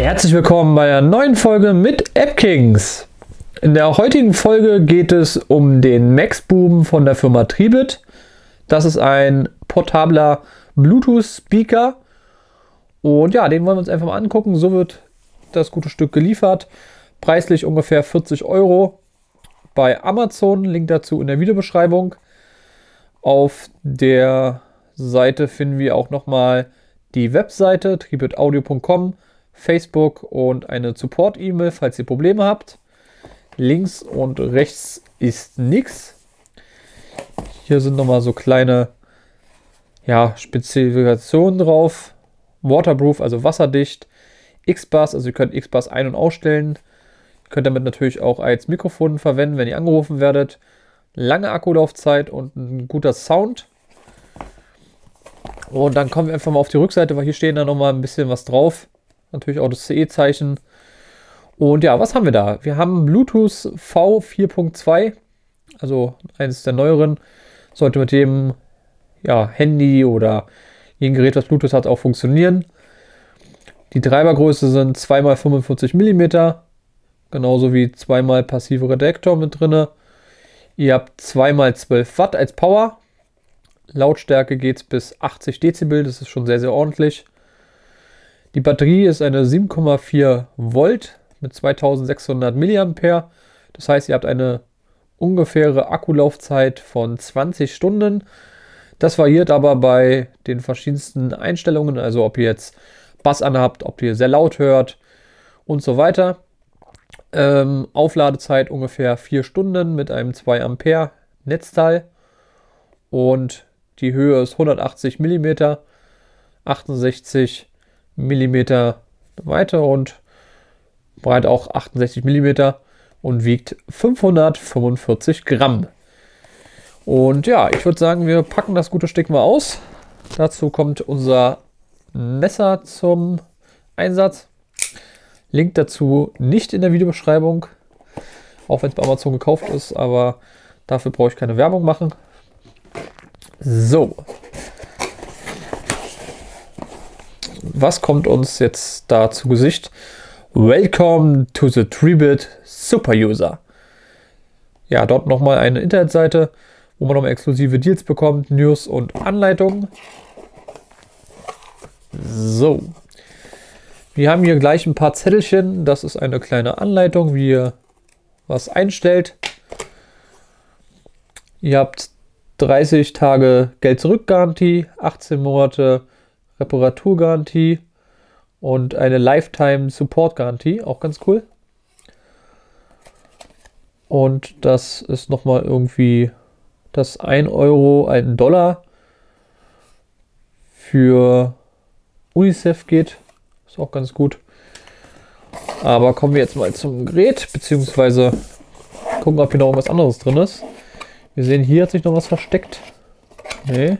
Herzlich willkommen bei einer neuen Folge mit AppKings. In der heutigen Folge geht es um den Maxboom von der Firma Tribit. Das ist ein portabler Bluetooth-Speaker und ja, den wollen wir uns einfach mal angucken. So wird das gute Stück geliefert. Preislich ungefähr 40 Euro bei Amazon. Link dazu in der Videobeschreibung. Auf der Seite finden wir auch nochmal die Webseite tribitaudio.com, Facebook und eine Support-E-Mail, falls ihr Probleme habt. Links und rechts ist nichts. Hier sind nochmal so kleine Spezifikationen drauf. Waterproof, also wasserdicht. X-Bus, also ihr könnt X-Bus ein- und ausstellen. Ihr könnt damit natürlich auch als Mikrofon verwenden, wenn ihr angerufen werdet. Lange Akkulaufzeit und ein guter Sound. Und dann kommen wir einfach mal auf die Rückseite, weil hier stehen da nochmal ein bisschen was drauf. Natürlich auch das CE-Zeichen. Und ja, was haben wir da? Wir haben Bluetooth V4.2, also eines der neueren. Sollte mit jedem Handy oder jedem Gerät, was Bluetooth hat, auch funktionieren. Die Treibergröße sind 2x45 mm, genauso wie 2x passive Detektor mit drin. Ihr habt 2x12 Watt als Power. Lautstärke geht es bis 80 Dezibel, das ist schon sehr, sehr ordentlich. Die Batterie ist eine 7,4 Volt mit 2600 mAh. Das heißt, ihr habt eine ungefähre Akkulaufzeit von 20 Stunden. Das variiert aber bei den verschiedensten Einstellungen, also ob ihr jetzt Bass anhabt, ob ihr sehr laut hört und so weiter. Aufladezeit ungefähr 4 Stunden mit einem 2 Ampere Netzteil. Und die Höhe ist 180 mm, 68 mm Weite und Breite auch 68 mm und wiegt 545 Gramm. Und ja, ich würde sagen, wir packen das gute Stück mal aus. Dazu kommt unser Messer zum Einsatz. Link dazu nicht in der Videobeschreibung, auch wenn es bei Amazon gekauft ist, aber dafür brauche ich keine Werbung machen. So. Was kommt uns jetzt da zu Gesicht? Welcome to the Tribit Super User. Ja, dort nochmal eine Internetseite, wo man nochmal exklusive Deals bekommt, News und Anleitungen. So. Wir haben hier gleich ein paar Zettelchen. Das ist eine kleine Anleitung, wie ihr was einstellt. Ihr habt 30 Tage Geld-Zurück-Garantie, 18 Monate Reparaturgarantie und eine Lifetime-Support-Garantie, auch ganz cool. Und das ist nochmal irgendwie das 1 Euro, 1 Dollar für UNICEF geht. Ist auch ganz gut. Aber kommen wir jetzt mal zum Gerät, beziehungsweise gucken, ob hier noch irgendwas anderes drin ist. Wir sehen, hier hat sich noch was versteckt. Nee.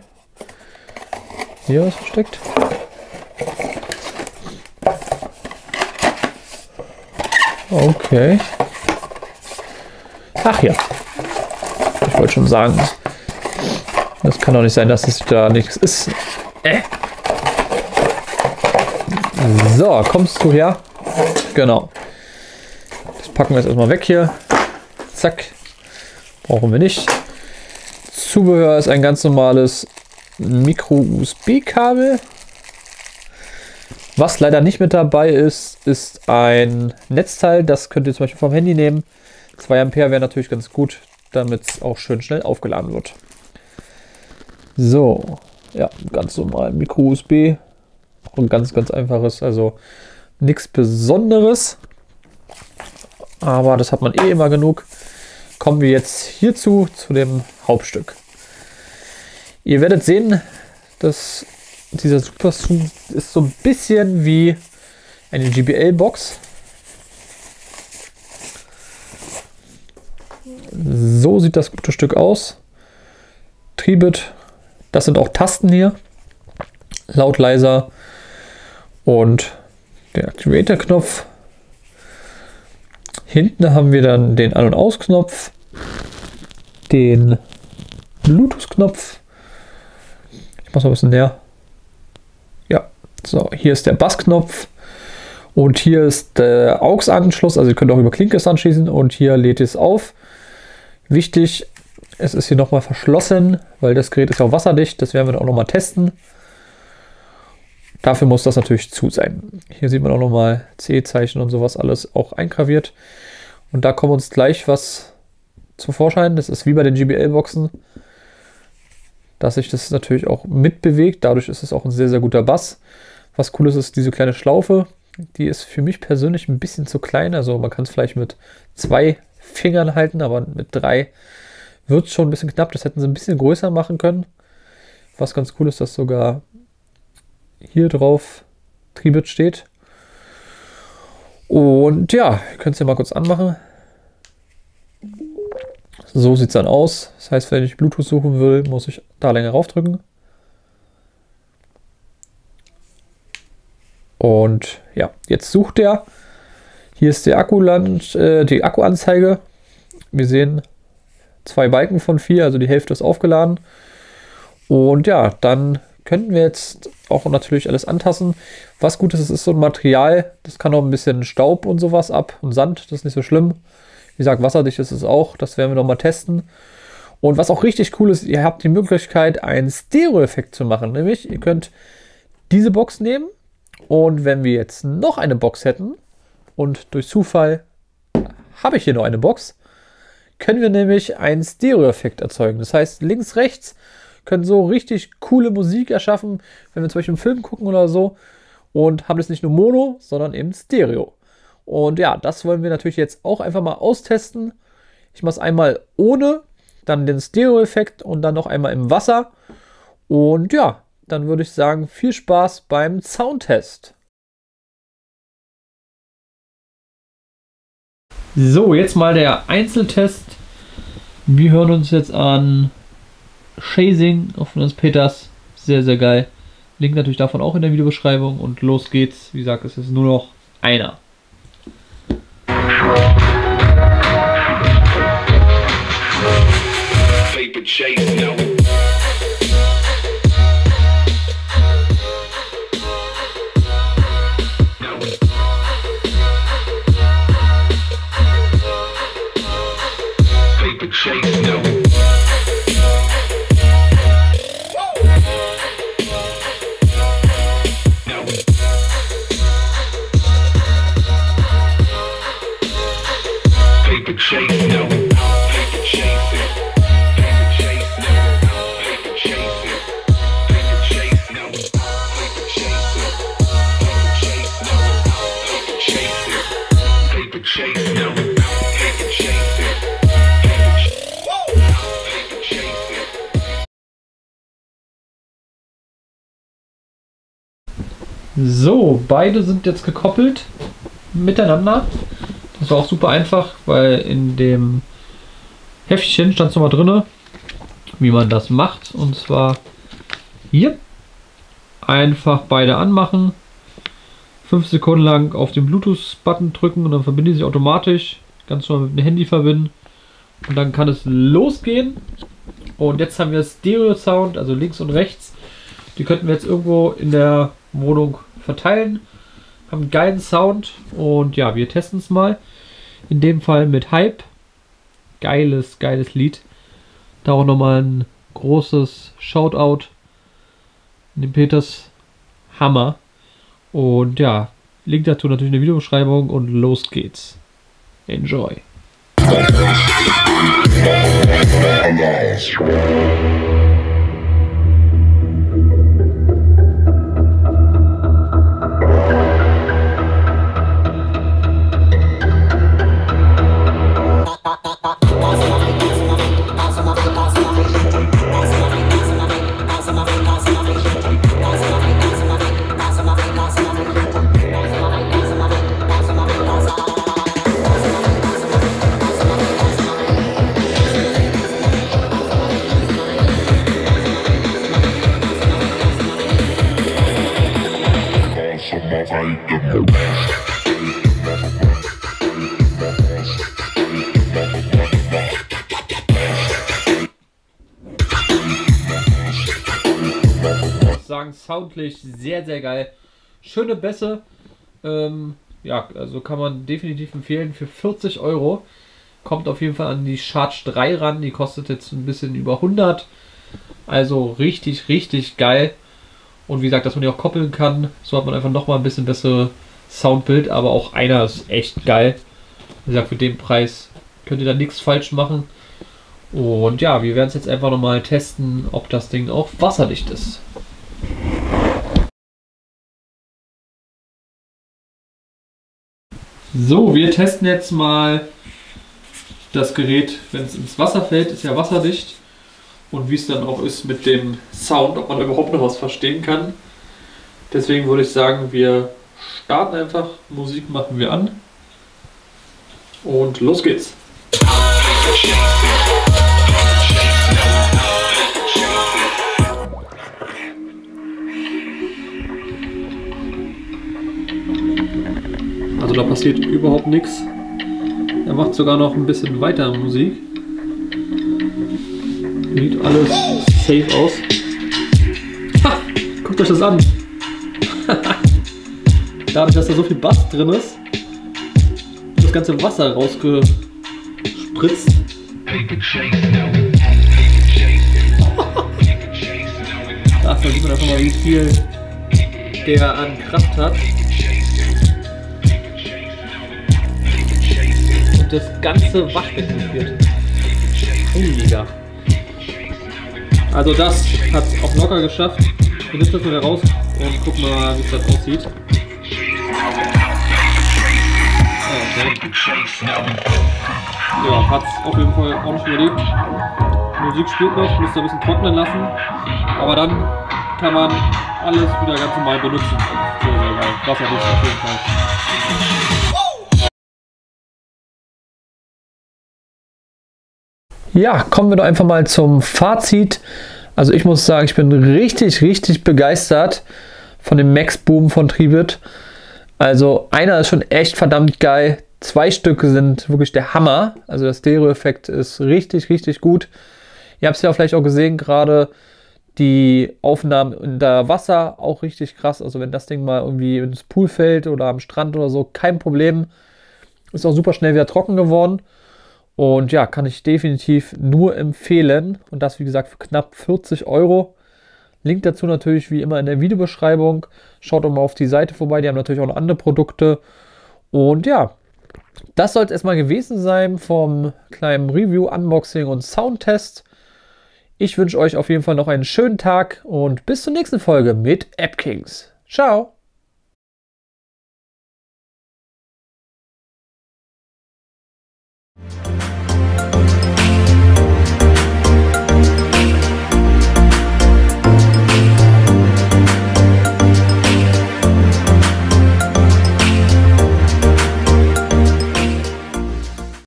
Hier was versteckt. Okay. Ach ja. Ich wollte schon sagen, das kann doch nicht sein, dass es da nichts ist. So, kommst du her? Genau. Das packen wir jetzt erstmal weg hier. Zack. Brauchen wir nicht. Zubehör ist ein ganz normales Micro-USB-Kabel. Was leider nicht mit dabei ist, ist ein Netzteil. Das könnt ihr zum Beispiel vom Handy nehmen. 2 Ampere wäre natürlich ganz gut, damit es auch schön schnell aufgeladen wird. So, ja, ganz normal Micro-USB. Auch ein ganz, ganz einfaches, also nichts Besonderes. Aber das hat man eh immer genug. Kommen wir jetzt hierzu, zu dem Hauptstück. Ihr werdet sehen, dass dieser Superzoom ist so ein bisschen wie eine JBL-Box. So sieht das gute Stück aus. Tribit, das sind auch Tasten hier. Laut, leiser und der Activator-Knopf. Hinten haben wir dann den An- und Aus-Knopf, den Bluetooth-Knopf. Ich mache es ein bisschen näher. Ja, so, hier ist der Bassknopf Und hier ist der AUX-Anschluss, also ihr könnt auch über Klinke es anschließen und hier lädt es auf. Wichtig, es ist hier nochmal verschlossen, weil das Gerät ist ja auch wasserdicht, das werden wir dann auch nochmal testen. Dafür muss das natürlich zu sein. Hier sieht man auch nochmal CE-Zeichen und sowas alles auch eingraviert. Und da kommt uns gleich was zum Vorschein. Das ist wie bei den JBL-Boxen, dass sich das natürlich auch mitbewegt. Dadurch ist es auch ein sehr, sehr guter Bass. Was cool ist diese kleine Schlaufe. Die ist für mich persönlich ein bisschen zu klein. Also man kann es vielleicht mit 2 Fingern halten, aber mit 3 wird es schon ein bisschen knapp. Das hätten sie ein bisschen größer machen können. Was ganz cool ist, dass sogar hier drauf Tribit steht. Und ja, ihr könnt es ja mal kurz anmachen. So sieht es dann aus. Das heißt, wenn ich Bluetooth suchen will, muss ich da länger raufdrücken. Und ja, jetzt sucht er. Hier ist die Akkuanzeige. Wir sehen 2 Balken von 4, also die Hälfte ist aufgeladen. Und ja, dann könnten wir jetzt auch natürlich alles antasten. Was gut ist, es ist so ein Material, das kann auch ein bisschen Staub und sowas ab und Sand, das ist nicht so schlimm. Wie gesagt, wasserdicht ist es auch, das werden wir noch mal testen. Und was auch richtig cool ist, ihr habt die Möglichkeit, einen Stereo-Effekt zu machen. Nämlich, ihr könnt diese Box nehmen und wenn wir jetzt noch eine Box hätten und durch Zufall habe ich hier noch eine Box, können wir nämlich einen Stereo-Effekt erzeugen. Das heißt, links, rechts können so richtig coole Musik erschaffen, wenn wir zum Beispiel einen Film gucken oder so und haben das nicht nur Mono, sondern eben Stereo. Und ja, das wollen wir natürlich jetzt auch einfach mal austesten. Ich mache es einmal ohne, dann den Stereo-Effekt und dann noch einmal im Wasser. Und ja, dann würde ich sagen, viel Spaß beim Soundtest. So, jetzt mal der Einzeltest. Wir hören uns jetzt an Chasing von uns Peters. Sehr, sehr geil. Link natürlich davon auch in der Videobeschreibung. Und los geht's. Wie gesagt, es ist nur noch einer. So, beide sind jetzt gekoppelt miteinander. Das war auch super einfach, weil in dem Heftchen stand es nochmal drin, wie man das macht. Und zwar hier einfach beide anmachen, 5 Sekunden lang auf den Bluetooth-Button drücken und dann verbinden die sich automatisch. Ganz normal mit dem Handy verbinden. Und dann kann es losgehen. Und jetzt haben wir Stereo-Sound, also links und rechts. Die könnten wir jetzt irgendwo in der Wohnung verteilen. Haben einen geilen Sound. Und ja, wir testen es mal. In dem Fall mit Hype. Geiles, geiles Lied. Da auch nochmal ein großes Shoutout in den Peters. Hammer. Und ja, Link dazu natürlich in der Videobeschreibung und los geht's. Enjoy. Sagen, soundlich sehr, sehr geil. Schöne Bässe. ja, also kann man definitiv empfehlen für 40 Euro. Kommt auf jeden Fall an die Charge 3 ran, die kostet jetzt ein bisschen über 100. Also richtig, richtig geil. Und wie gesagt, dass man die auch koppeln kann, so hat man einfach nochmal ein bisschen bessere Soundbild, aber auch einer ist echt geil. Wie gesagt, für den Preis könnt ihr da nichts falsch machen. Und ja, wir werden es jetzt einfach nochmal testen, ob das Ding auch wasserdicht ist. So, wir testen jetzt mal das Gerät, wenn es ins Wasser fällt, ist ja wasserdicht. Und wie es dann auch ist mit dem Sound, ob man überhaupt noch was verstehen kann. Deswegen würde ich sagen, wir starten einfach, Musik machen wir an und los geht's. Also da passiert überhaupt nichts. Er macht sogar noch ein bisschen weiter Musik. Sieht alles safe aus. Ha! Guckt euch das an. Dadurch, dass da so viel Bass drin ist, das ganze Wasser rausgespritzt. Da sieht man einfach mal, wie viel der an Kraft hat. Und das ganze Waschbecken wird. Mega. Also das hat es auch locker geschafft. Wir nehmen das mal raus und gucken mal, wie es das aussieht. Ja, hat es auf jeden Fall ordentlich überlebt. Die Musik spielt noch, müsst ihr ein bisschen trocknen lassen. Aber dann kann man alles wieder ganz normal benutzen. Sehr, sehr geil. Wasserdicht auf jeden Fall. Ja, kommen wir doch einfach mal zum Fazit. Also ich muss sagen, ich bin richtig, richtig begeistert von dem Max Boom von Tribit. Also einer ist schon echt verdammt geil. 2 Stücke sind wirklich der Hammer. Also der Stereo-Effekt ist richtig, richtig gut. Ihr habt es ja vielleicht auch gesehen, gerade die Aufnahmen unter Wasser, auch richtig krass. Also wenn das Ding mal irgendwie ins Pool fällt oder am Strand oder so, kein Problem. Ist auch super schnell wieder trocken geworden. Und ja, kann ich definitiv nur empfehlen. Und das, wie gesagt, für knapp 40 Euro. Link dazu natürlich wie immer in der Videobeschreibung. Schaut doch mal auf die Seite vorbei, die haben natürlich auch noch andere Produkte. Und ja, das soll es erstmal gewesen sein vom kleinen Review, Unboxing und Soundtest. Ich wünsche euch auf jeden Fall noch einen schönen Tag und bis zur nächsten Folge mit AppKings. Ciao!